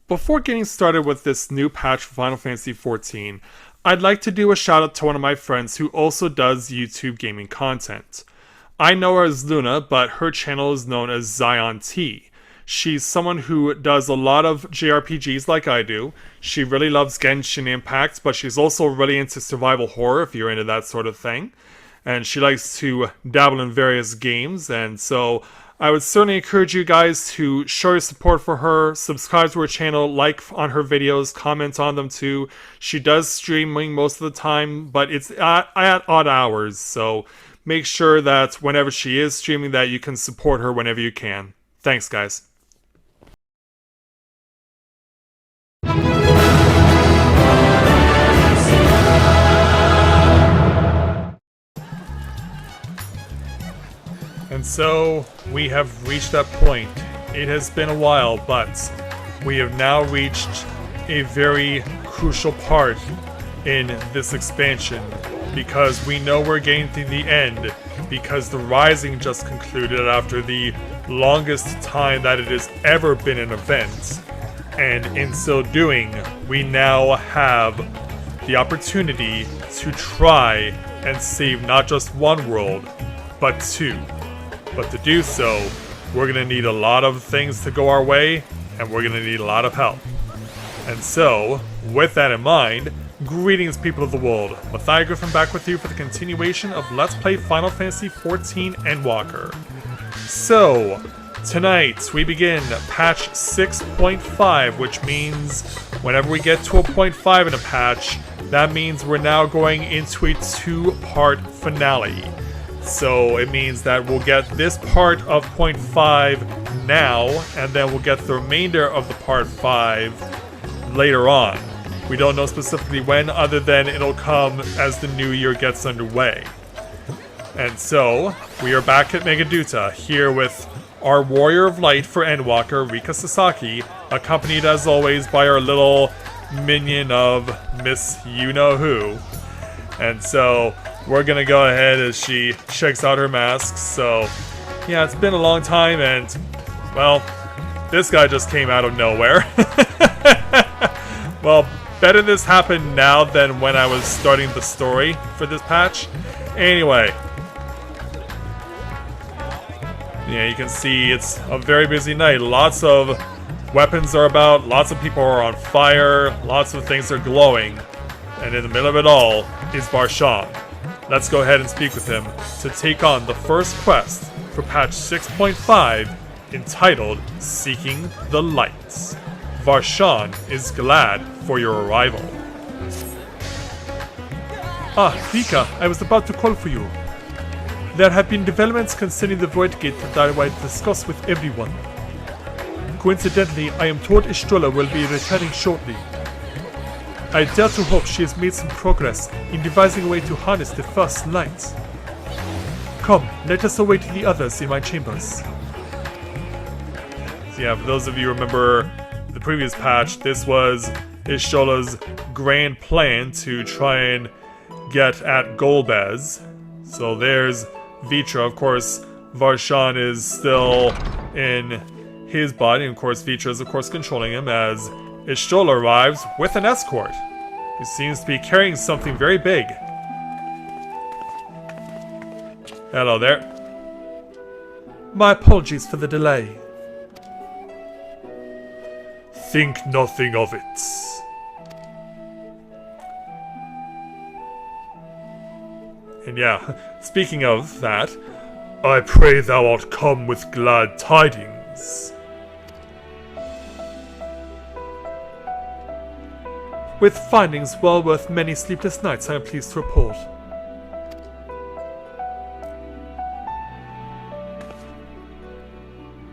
Before getting started with this new patch for Final Fantasy XIV, I'd like to do a shout out to one of my friends who also does YouTube gaming content. I know her as Luna, but her channel is known as Zion T. She's someone who does a lot of JRPGs like I do. She really loves Genshin Impact, but she's also really into survival horror if you're into that sort of thing. And she likes to dabble in various games, and so I would certainly encourage you guys to show your support for her, subscribe to her channel, like on her videos, comment on them too. She does streaming most of the time, but it's at odd hours, so make sure that whenever she is streaming that you can support her whenever you can. Thanks, guys. And so, we have reached that point. It has been a while, but we have now reached a very crucial part in this expansion, because we know we're getting to the end, because the Rising just concluded after the longest time that it has ever been an event, and in so doing, we now have the opportunity to try and save not just one world, but two. But to do so, we're going to need a lot of things to go our way, and we're going to need a lot of help. And so, with that in mind, greetings people of the world. Mathia Griffin back with you for the continuation of Let's Play Final Fantasy XIV Endwalker. So, tonight we begin patch 6.5, which means whenever we get to a 0.5 in a patch, that means we're now going into a two-part finale. So it means that we'll get this part of 0.5 now, and then we'll get the remainder of the part 5 later on. We don't know specifically when, other than it'll come as the new year gets underway. And so, we are back at Megaduta, here with our Warrior of Light for Endwalker, Rika Sasaki, accompanied as always by our little minion of Miss You-Know-Who. And so, we're gonna go ahead as she shakes out her mask. So, yeah, it's been a long time, and, well, this guy just came out of nowhere. Well, better this happened now than when I was starting the story for this patch. Anyway. Yeah, you can see it's a very busy night. Lots of weapons are about, lots of people are on fire, lots of things are glowing. And in the middle of it all is Varshan. Let's go ahead and speak with him to take on the first quest for patch 6.5, entitled Seeking the Lights. Varshan is glad for your arrival. Ah, Rika, I was about to call for you. There have been developments concerning the Void Gate that I will discuss with everyone. Coincidentally, I am told Ishtola will be returning shortly. I dare to hope she has made some progress in devising a way to harness the first light. Come, let us await the others in my chambers. So yeah, for those of you who remember the previous patch, this was Ishtola's grand plan to try and get at Golbez. So there's Vitra. Of course, Varshan is still in his body, and of course Vitra is of course controlling him as Ishtola arrives with an escort, who seems to be carrying something very big. Hello there. My apologies for the delay. Think nothing of it. And yeah, speaking of that, I pray thou art come with glad tidings. With findings well worth many sleepless nights, I am pleased to report.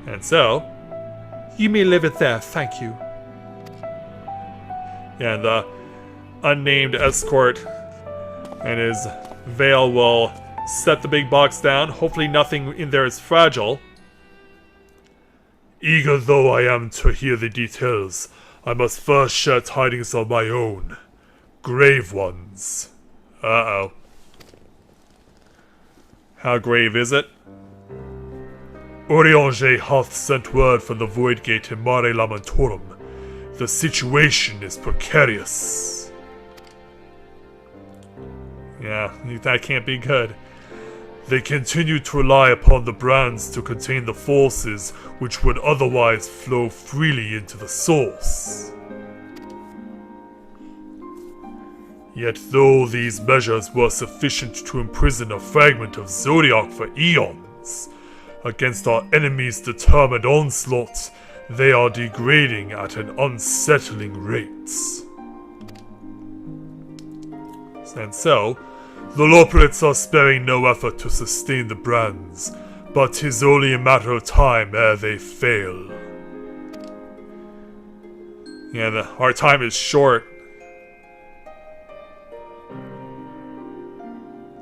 And so, you may leave it there, thank you. Yeah, the unnamed escort and his veil will set the big box down. Hopefully nothing in there is fragile. Eager though I am to hear the details, I must first share tidings of my own. Grave ones. Uh-oh. How grave is it? Urianger hath sent word from the Void Gate in Mare Lamentorum, The situation is precarious. Yeah, that can't be good. They continue to rely upon the brands to contain the forces which would otherwise flow freely into the source. Yet though these measures were sufficient to imprison a fragment of Zodiac for eons, against our enemies' determined onslaught, they are degrading at an unsettling rate. And so, the Loprits are sparing no effort to sustain the brands, but 'tis only a matter of time ere they fail. yeah, our time is short.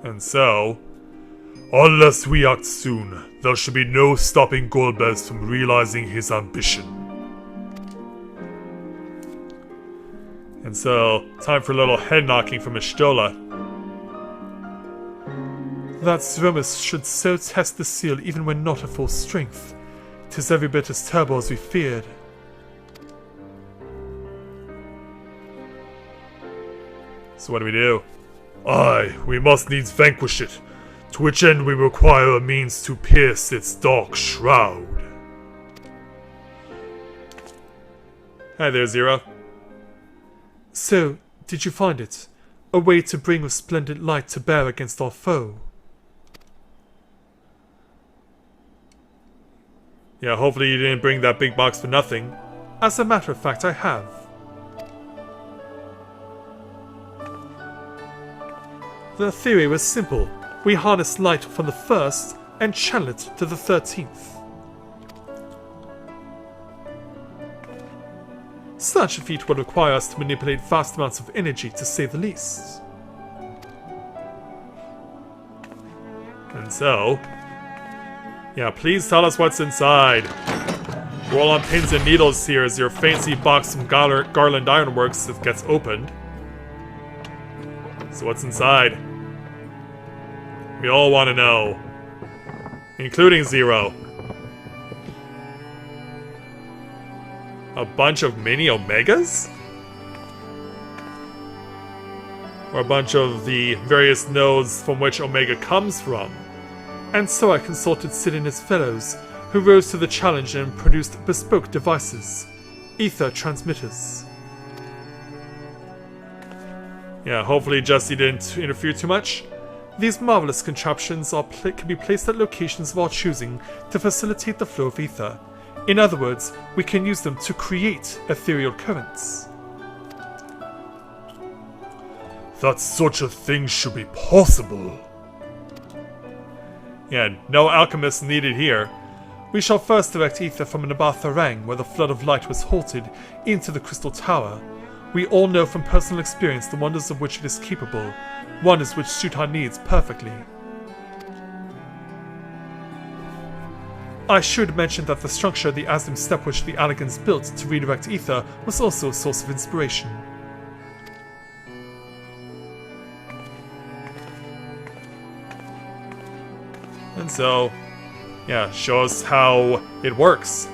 And so, unless we act soon, there should be no stopping Golbez from realizing his ambition. And so, time for a little head knocking from Ishtola. That Zromus should so test the seal even when not at full strength. 'Tis every bit as terrible as we feared. So what do we do? Aye, we must needs vanquish it, to which end we require a means to pierce its dark shroud. Hi there, Zero. So, did you find it? A way to bring resplendent light to bear against our foe? Yeah, hopefully you didn't bring that big box for nothing. As a matter of fact, I have. The theory was simple. We harness light from the first and channel it to the 13th. Such a feat would require us to manipulate vast amounts of energy, to say the least. And so, yeah, please tell us what's inside. Roll on pins and needles here as your fancy box from Garland Ironworks gets opened. So what's inside? We all want to know. Including Zero. A bunch of mini Omegas? Or a bunch of the various nodes from which Omega comes from? And so I consulted Sid and his fellows, who rose to the challenge and produced bespoke devices. Ether transmitters. Yeah, hopefully Jesse didn't interfere too much. These marvelous contraptions can be placed at locations of our choosing to facilitate the flow of ether. In other words, we can use them to create ethereal currents. That such a thing should be possible. Yeah, no alchemists needed here. We shall first direct ether from Nabatha Rang, where the flood of light was halted, into the Crystal Tower. We all know from personal experience the wonders of which it is capable, wonders which suit our needs perfectly. I should mention that the structure of the Aslim Step which the Alligans built to redirect ether was also a source of inspiration. And so, yeah, show us how it works.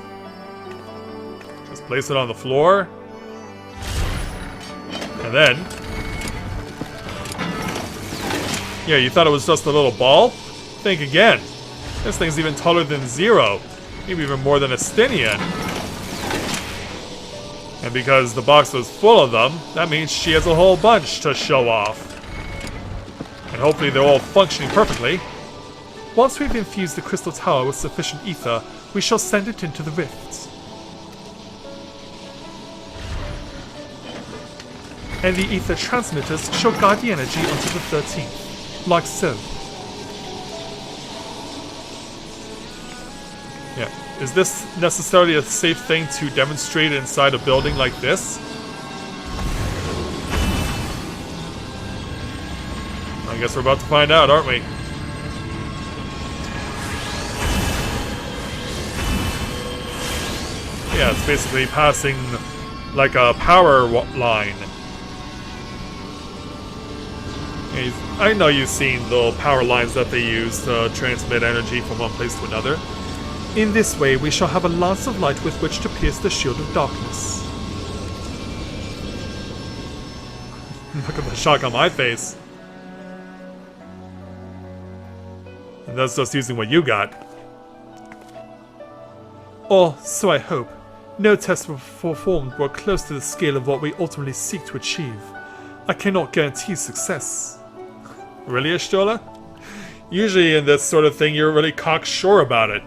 Just place it on the floor. And then... yeah, you thought it was just a little ball? Think again. This thing's even taller than Zero. Maybe even more than Estinian. And because the box was full of them, that means she has a whole bunch to show off. And hopefully they're all functioning perfectly. Once we've infused the Crystal Tower with sufficient ether, we shall send it into the rift. And the ether transmitters shall guide the energy onto the 13th, like so. Yeah. Is this necessarily a safe thing to demonstrate inside a building like this? I guess we're about to find out, aren't we? Yeah, it's basically passing like a power line. Yeah, I know you've seen the power lines that they use to transmit energy from one place to another. In this way, we shall have a lance of light with which to pierce the shield of darkness. Look at the shock on my face. And that's just using what you got. Or so I hope. No tests were performed were close to the scale of what we ultimately seek to achieve. I cannot guarantee success. Really, Ashtola? Usually in this sort of thing, you're really cocksure about it.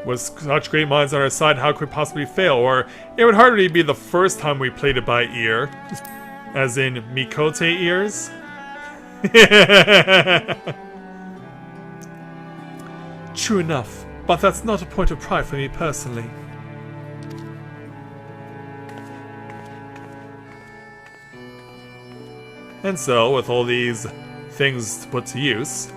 With such great minds on our side, how could we possibly fail? Or it would hardly be the first time we played it by ear. As in Mikote ears. True enough, but that's not a point of pride for me personally. And so, with all these things to put to use,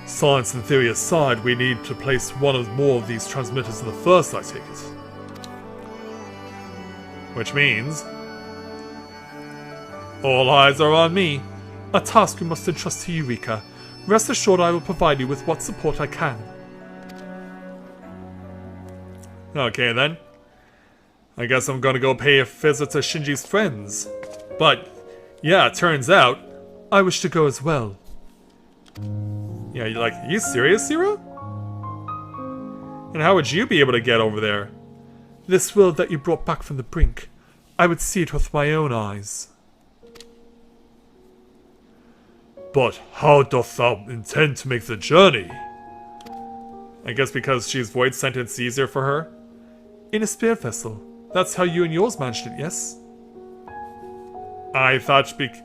science and theory aside, we need to place one or more of these transmitters in the first, I take it. Which means all eyes are on me. A task we must entrust to you, Rika. Rest assured I will provide you with what support I can. Okay then. I guess I'm gonna go pay a visit to Shinji's friends. But, yeah, it turns out... I wish to go as well. Yeah, you're like, are you serious, Zero? And how would you be able to get over there? This world that you brought back from the brink. I would see it with my own eyes. But how doth thou intend to make the journey? I guess because she's void sent, it's easier for her. In a spirit vessel. That's how you and yours managed it, yes? I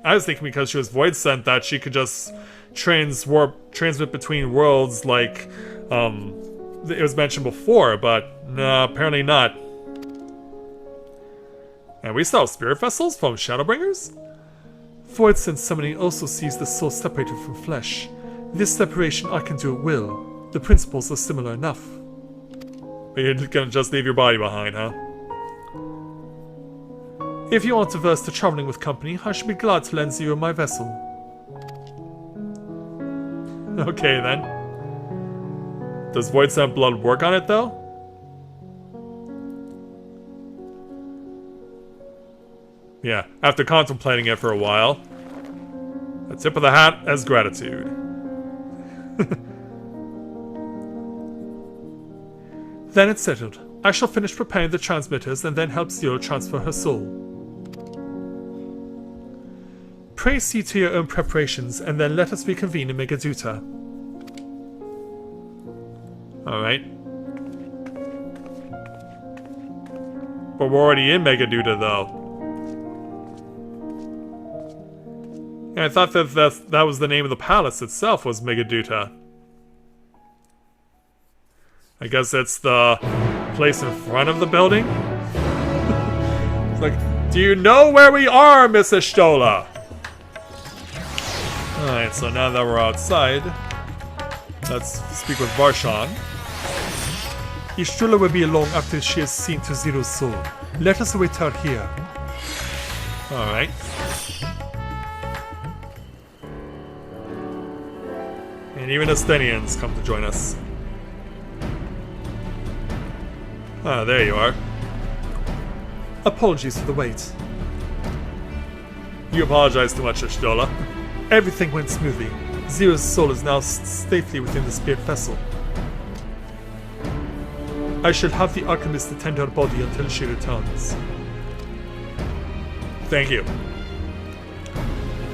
was thinking because she was void sent that she could just transmit between worlds like it was mentioned before, but no, apparently not. And we still have spirit vessels from Shadowbringers? Void Sense summoning also sees the soul separated from flesh. This separation I can do at will. The principles are similar enough. But you're gonna just leave your body behind, huh? If you aren't averse to traveling with company, I should be glad to lend Zero my vessel. Okay then. Does Void Sent Blood work on it though? Yeah, after contemplating it for a while, a tip of the hat as gratitude. Then it's settled. I shall finish preparing the transmitters and then help Zero transfer her soul. Pray see to your own preparations and then let us reconvene in Megaduta. Alright. But we're already in Megaduta though. Yeah, I thought that was the name of the palace itself, was Megaduta. I guess it's the place in front of the building? It's like, do you know where we are, Miss Ashtola? Alright, so now that we're outside, let's speak with Varshan. Ishtrula will be along after she has seen to Zero's soul. Let us await her here. Alright. And even Estenians come to join us. Ah, there you are. Apologies for the wait. You apologize too much, Ashtola. Everything went smoothly. Zero's soul is now safely within the spirit vessel. I shall have the alchemist attend her body until she returns. Thank you.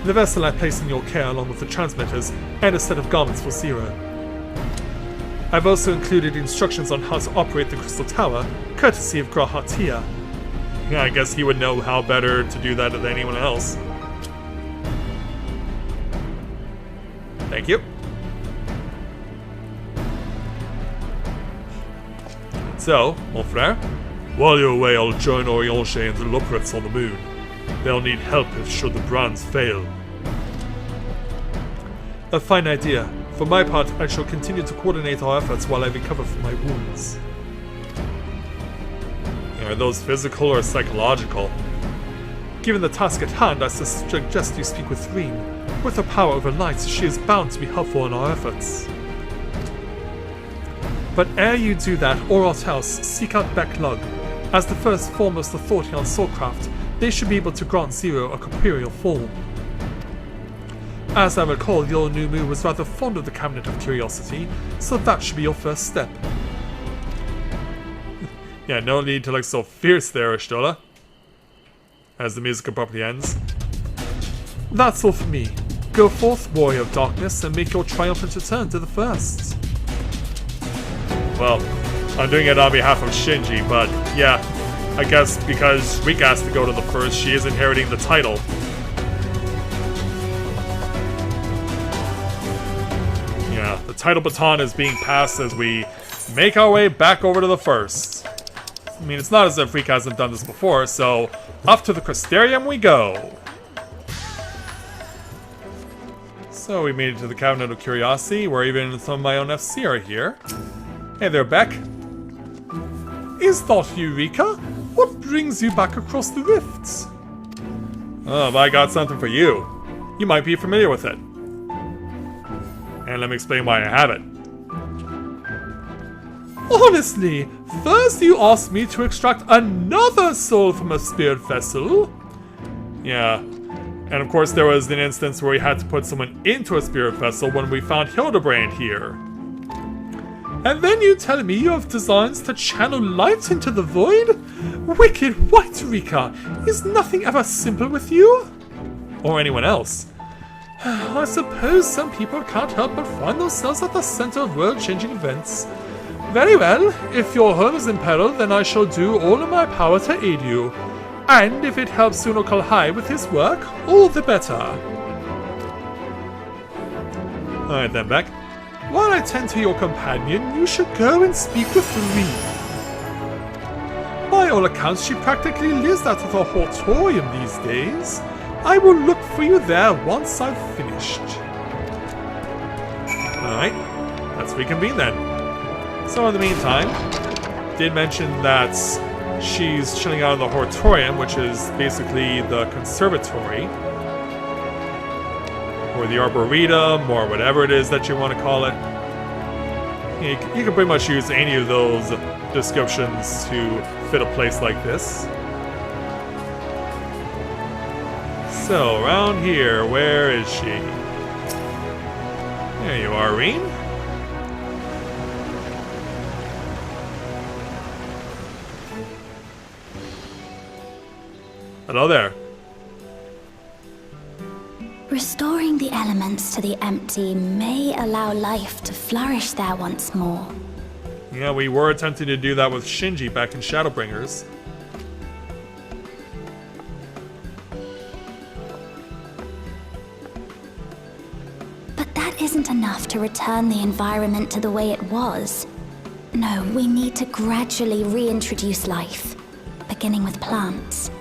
The vessel I place in your care along with the transmitters and a set of garments for Zero. I've also included instructions on how to operate the crystal tower, courtesy of Grahatia. Yeah, I guess he would know how better to do that than anyone else. Thank you. So, mon frère? While you're away, I'll join Oriange and the Loprets on the moon. They'll need help if should the brands fail. A fine idea. For my part, I shall continue to coordinate our efforts while I recover from my wounds. Are those physical or psychological? Given the task at hand, I suggest you speak with Reen. With her power over light, she is bound to be helpful in our efforts. But ere you do that, or else, seek out Backlug. As the first foremost authority on soulcraft, they should be able to grant Zero a corporeal form. As I recall, the old New Moon was rather fond of the Cabinet of Curiosity, so that should be your first step. Yeah, no need to look so fierce there, Ashtola. As the music abruptly ends. That's all for me. Go forth, Warrior of Darkness, and make your triumphant return to the First. Well, I'm doing it on behalf of Shinji, but yeah, I guess because Rika has to go to the First, she is inheriting the title. Yeah, the title baton is being passed as we make our way back over to the First. I mean, it's not as if Rika hasn't done this before, so off to the Crystarium we go. So we made it to the Cabinet of Curiosity, where even some of my own FC are here. Hey there, Beck. Is that you, Rika? What brings you back across the rifts? Oh, but I got something for you. You might be familiar with it. And let me explain why I have it. Honestly, first you asked me to extract another soul from a spirit vessel. Yeah. And of course there was an instance where we had to put someone into a spirit vessel when we found Hildebrand here. And then you tell me you have designs to channel light into the void? Wicked white, Rika! Is nothing ever simple with you? Or anyone else. I suppose some people can't help but find themselves at the center of world-changing events. Very well, if your home is in peril, then I shall do all in my power to aid you. And if it helps Suno Kalhai with his work, all the better. Alright then, Beck. While I tend to your companion, you should go and speak with Reed. By all accounts, she practically lives out of a hortorium these days. I will look for you there once I've finished. Alright, let's reconvene then. So in the meantime, did mention that she's chilling out in the hortorium, which is basically the conservatory. Or the arboretum, or whatever it is that you want to call it. You can pretty much use any of those descriptions to fit a place like this. So, around here, where is she? There you are, Reen. Hello there. Restoring the elements to the empty may allow life to flourish there once more. Yeah, we were attempting to do that with Shinji back in Shadowbringers. But that isn't enough to return the environment to the way it was. No, we need to gradually reintroduce life, beginning with plants.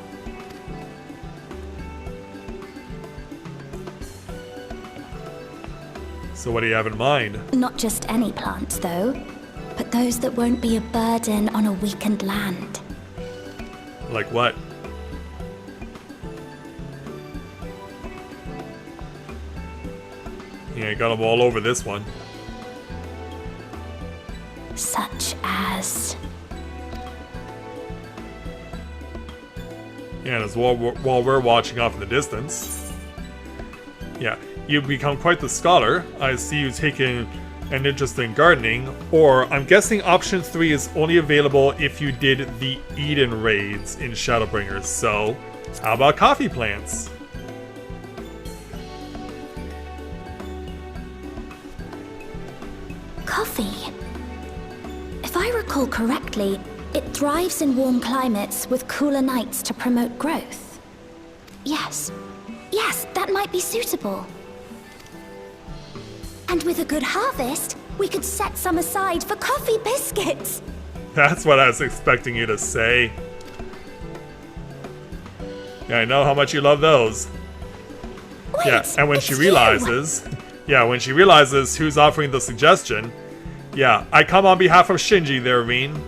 So what do you have in mind? Not just any plants, though, but those that won't be a burden on a weakened land. Like what? Yeah, you got them all over this one. Such as... Yeah, and as while we're watching off in the distance. Yeah, you've become quite the scholar. I see you taking an interest in gardening, or I'm guessing option 3 is only available if you did the Eden raids in Shadowbringers, so how about coffee plants? Coffee. If I recall correctly, it thrives in warm climates with cooler nights to promote growth. Yes, that might be suitable. And with a good harvest, we could set some aside for coffee biscuits. That's what I was expecting you to say. Yeah, I know how much you love those. Wait, Yeah, and when it's she you! realizes... Yeah, when she realizes who's offering the suggestion... Yeah, I come on behalf of Shinji there, Reen.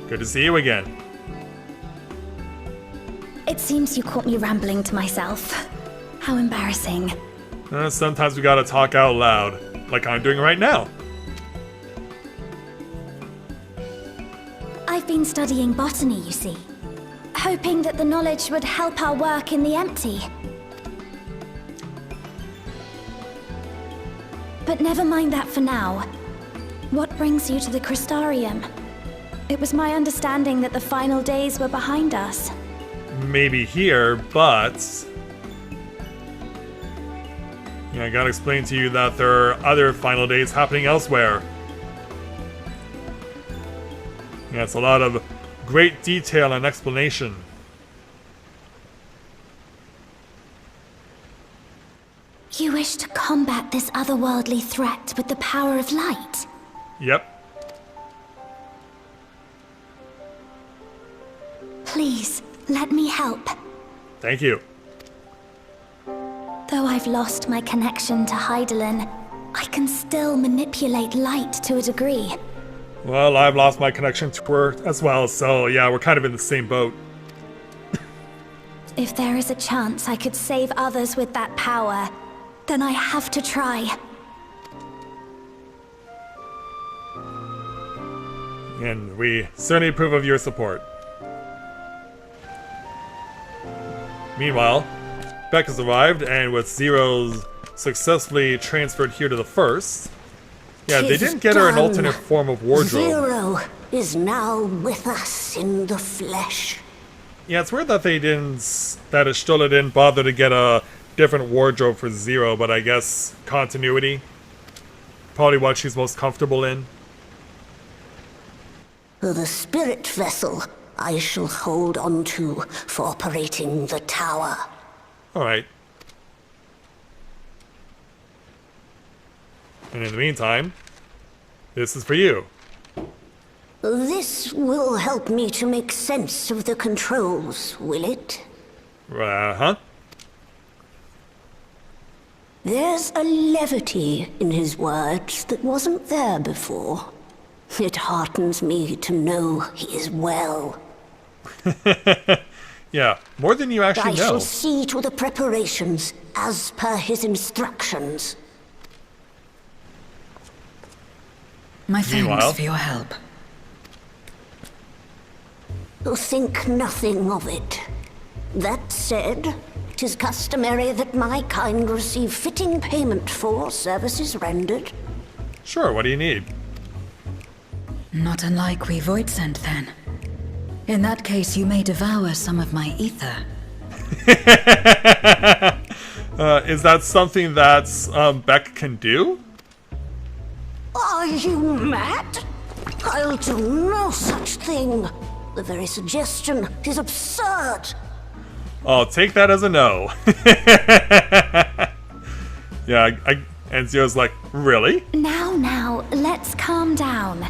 Good to see you again. It seems you caught me rambling to myself. How embarrassing. Sometimes we gotta talk out loud, like I'm doing right now. I've been studying botany, you see. Hoping that the knowledge would help our work in the empty. But never mind that for now. What brings you to the Crystarium? It was my understanding that the final days were behind us. Maybe here, but... yeah, I gotta explain to you that there are other final days happening elsewhere. Yeah, it's a lot of great detail and explanation. You wish to combat this otherworldly threat with the power of light? Yep. Please, let me help. Thank you. Though I've lost my connection to Hydaelyn, I can still manipulate light to a degree. Well, I've lost my connection to her as well, so yeah, we're kind of in the same boat. If there is a chance I could save others with that power, then I have to try. And we certainly approve of your support. Meanwhile, Beck has arrived, and with Zero's successfully transferred here to the First. Yeah, they didn't get her an alternate form of wardrobe. Zero is now with us in the flesh. Yeah, it's weird that they didn't, that Y'shtola didn't bother to get a different wardrobe for Zero, but I guess continuity. Probably what she's most comfortable in. The spirit vessel I shall hold on to for operating the tower. Alright. And in the meantime, this is for you. This will help me to make sense of the controls, will it? Uh-huh. There's a levity in his words that wasn't there before. It heartens me to know he is well. Yeah, more than you actually I know. shall see to the preparations as per his instructions. My Meanwhile- thanks for your help. Think nothing of it. That said, 'tis customary that my kind receive fitting payment for services rendered. Sure, what do you need? Not unlike we Void sent then. In that case, you may devour some of my ether. Is that something that Beck can do? Are you mad? I'll do no such thing. The very suggestion is absurd. I'll take that as a no. Yeah, and Zero's like, really? Now, let's calm down.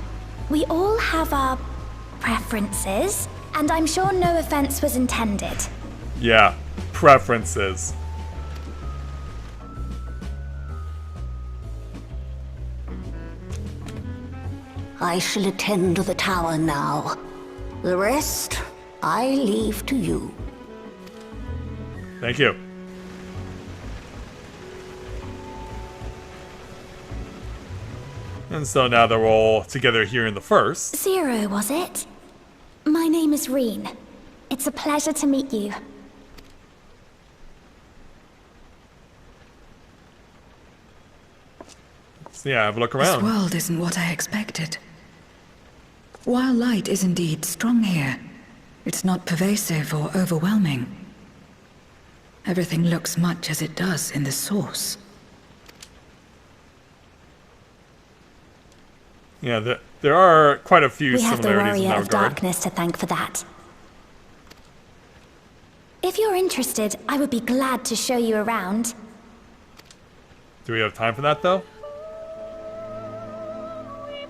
We all have our preferences, and I'm sure no offense was intended. Yeah, preferences. I shall attend to the tower now. The rest, I leave to you. Thank you. And so now they're all together here in the First. Zero, was it? My name is Reen. It's a pleasure to meet you. So yeah, have a look This around. world isn't what I expected. While light is indeed strong here, it's not pervasive or overwhelming. Everything looks much as it does in the source. Yeah, there are quite a few We have the similarities in Warrior that of regard. Darkness to thank for that. If you're interested, I would be glad to show you around. Do we have time for that, though?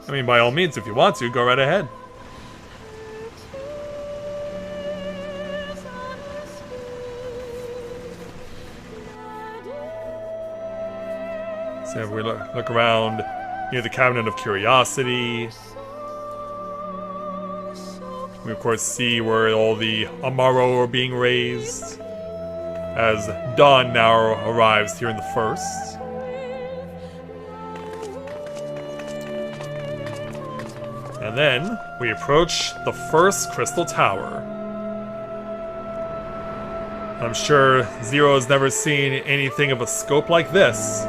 I mean, by all means, if you want to, go right ahead. So if we look around near the Cabinet of Curiosity, we of course see where all the Amaro are being raised, as Dawn now arrives here in the First. And then we approach the first crystal tower. I'm sure Zero has never seen anything of a scope like this.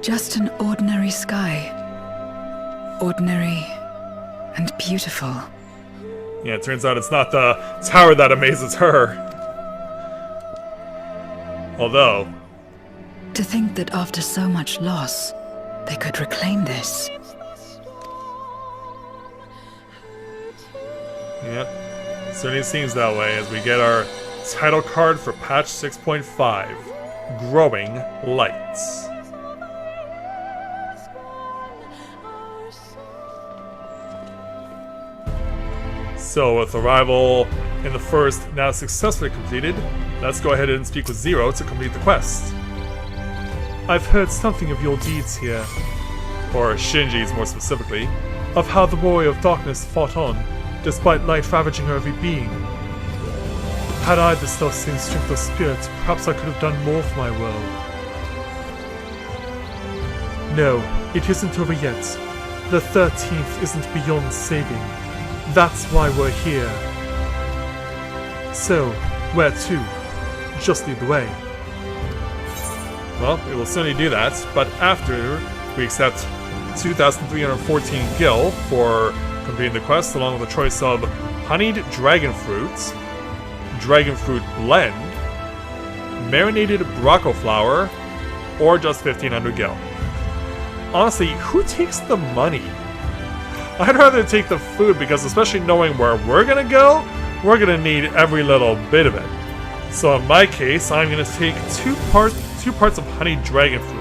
Just an ordinary sky. Ordinary and beautiful. Yeah, it turns out it's not the tower that amazes her. Although, To think that after so much loss, they could reclaim this. yep, certainly seems that way as we get our title card for patch 6.5, Growing Lights. So with arrival in the first now successfully completed, let's go ahead and speak with Zero to complete the quest. I've heard something of your deeds here, Or Shinji's more specifically. of how the Warrior of Darkness fought on, despite light ravaging her every being. Had I the self-same strength of spirit, perhaps I could have done more for my world. No, it isn't over yet. The 13th isn't beyond saving. That's why we're here. So, where to? Just lead the way. Well, we will certainly do that, but after we accept 2,314 gil for completing the quest, along with a choice of honeyed dragon fruits, dragon fruit blend, marinated Braco flower, or just 1,500 gil. Honestly, who takes the money? I'd rather take the food because, especially knowing where we're gonna go, we're gonna need every little bit of it. So in my case, I'm gonna take two parts of honeyed dragon fruit.